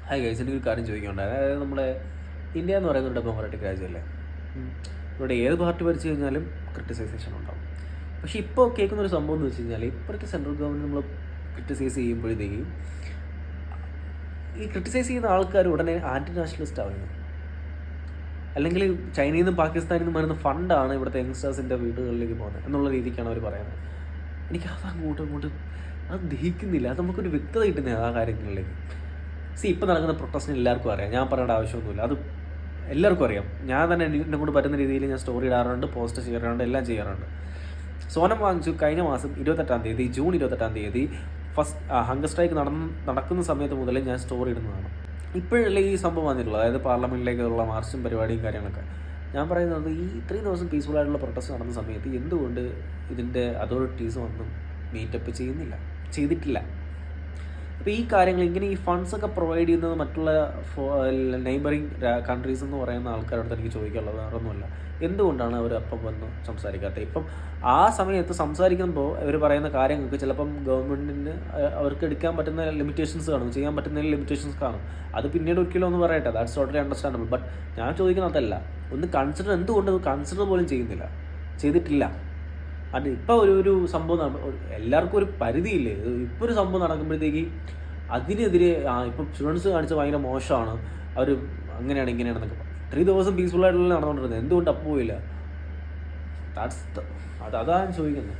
Hi guys, എനിക്കൊരു കാര്യം ചോദിക്കുന്നുണ്ട്. അതായത് നമ്മുടെ ഇന്ത്യ എന്ന് പറയുന്ന ഒരു ഡെമോക്രാറ്റിക് രാജ്യമല്ലേ. ഇവിടെ ഏത് പാർട്ടി ഭരിച്ചു കഴിഞ്ഞാലും ക്രിട്ടിസൈസേഷൻ ഉണ്ടാവും. പക്ഷേ ഇപ്പോൾ കേൾക്കുന്നൊരു സംഭവം എന്ന് വെച്ച് കഴിഞ്ഞാൽ, ഇപ്പോഴത്തെ സെൻട്രൽ ഗവൺമെൻറ് നമ്മൾ ക്രിട്ടിസൈസ് ചെയ്യുമ്പോഴത്തേക്കും ഈ ക്രിട്ടിസൈസ് ചെയ്യുന്ന ആൾക്കാർ ഉടനെ ആൻറ്റി നാഷണലിസ്റ്റ് ആവുന്നു. അല്ലെങ്കിൽ ചൈനയിൽ നിന്നും പാകിസ്ഥാനിൽ നിന്നും വരുന്ന ഫണ്ടാണ് ഇവിടുത്തെ യങ്സ്റ്റേഴ്സിൻ്റെ വീടുകളിലേക്ക് പോകുന്നത് എന്നുള്ള രീതിക്കാണ് അവർ പറയുന്നത്. എനിക്ക് അത് അങ്ങോട്ടും അത് ദഹിക്കുന്നില്ല. അത് നമുക്കൊരു വ്യക്തത കിട്ടുന്നില്ല ആ കാര്യങ്ങളിലേക്ക്. ഇപ്പോൾ നടക്കുന്ന പ്രൊട്ടസ്റ്റിന് എല്ലാവർക്കും അറിയാം, ഞാൻ പറയേണ്ട ആവശ്യമൊന്നുമില്ല. അത് എല്ലാവർക്കും അറിയാം. ഞാൻ തന്നെ എന്നെ കൊണ്ട് പറ്റുന്ന രീതിയിൽ ഞാൻ സ്റ്റോറി ഇടാറുണ്ട്, പോസ്റ്റ് ചെയ്യാറുണ്ട്, എല്ലാം ചെയ്യാറുണ്ട്. സോനം വാങ്ങിച്ചു കഴിഞ്ഞ മാസം 28-ാം തീയതി, ജൂൺ 28-ാം തീയതി ഫസ്റ്റ് ഹങ്കർ സ്ട്രൈക്ക് നടക്കുന്ന സമയത്ത് മുതലേ ഞാൻ സ്റ്റോറി ഇടുന്നതാണ്. ഇപ്പോഴല്ലേ ഈ സംഭവം വന്നിട്ടുള്ളത്, അതായത് പാർലമെൻറ്റിലേക്കുള്ള മാർച്ചും പരിപാടിയും കാര്യങ്ങളൊക്കെ. ഞാൻ പറയുന്നത് ഈ ഇത്രയും ദിവസം പീസ്ഫുള്ളായിട്ടുള്ള പ്രൊട്ടസ്റ്റ് നടന്ന സമയത്ത് എന്തുകൊണ്ട് ഇതിൻ്റെ അതോറിറ്റീസ് ഒന്നും മീറ്റപ്പ് ചെയ്തിട്ടില്ല. അപ്പോൾ ഈ കാര്യങ്ങൾ ഇങ്ങനെ ഈ ഫണ്ട്സൊക്കെ പ്രൊവൈഡ് ചെയ്യുന്നത് മറ്റുള്ള നെയ്ബറിങ് കൺട്രീസ് എന്ന് പറയുന്ന ആൾക്കാരോട് എനിക്ക് ചോദിക്കാനുള്ളത് വേറൊന്നുമല്ല, എന്തുകൊണ്ടാണ് അവർ അപ്പം വന്ന് സംസാരിക്കാത്തത്? ഇപ്പം ആ സമയത്ത് സംസാരിക്കുമ്പോൾ അവർ പറയുന്ന കാര്യങ്ങൾക്ക് ചിലപ്പം ഗവൺമെൻറ്റിന് അവർക്ക് എടുക്കാൻ പറ്റുന്ന ലിമിറ്റേഷൻസ് കാണും, ചെയ്യാൻ പറ്റുന്ന ലിമിറ്റേഷൻസ് കാണും. അത് പിന്നീട് ഒരിക്കലും ഒന്ന് പറയട്ടെ, ദാറ്റ്സ് ടോട്ടലി അണ്ടർസ്റ്റാൻഡബിൾ. ബട്ട് ഞാൻ ചോദിക്കുന്നതല്ല, ഒന്ന് കൺസിഡർ, എന്തുകൊണ്ട് കൺസിഡർ പോലും ചെയ്തിട്ടില്ല. അത് ഇപ്പോൾ ഒരു സംഭവം എല്ലാവർക്കും ഒരു പരിധിയില്ലേ. ഇപ്പോൾ ഒരു സംഭവം നടക്കുമ്പോഴത്തേക്ക് അതിനെതിരെ ഇപ്പോൾ സ്റ്റുഡൻസ് കാണിച്ച ഭയങ്കര മോശമാണ്, അവർ അങ്ങനെയാണ് ഇങ്ങനെയാണെന്നൊക്കെ പറയും. 3 ദിവസം പീസ്ഫുള്ളായിട്ടുള്ള നടന്നുകൊണ്ടിരുന്നത്, എന്തുകൊണ്ട് അപ്പോൾ പോയില്ല? അതാണ് ചോദിക്കുന്നത്.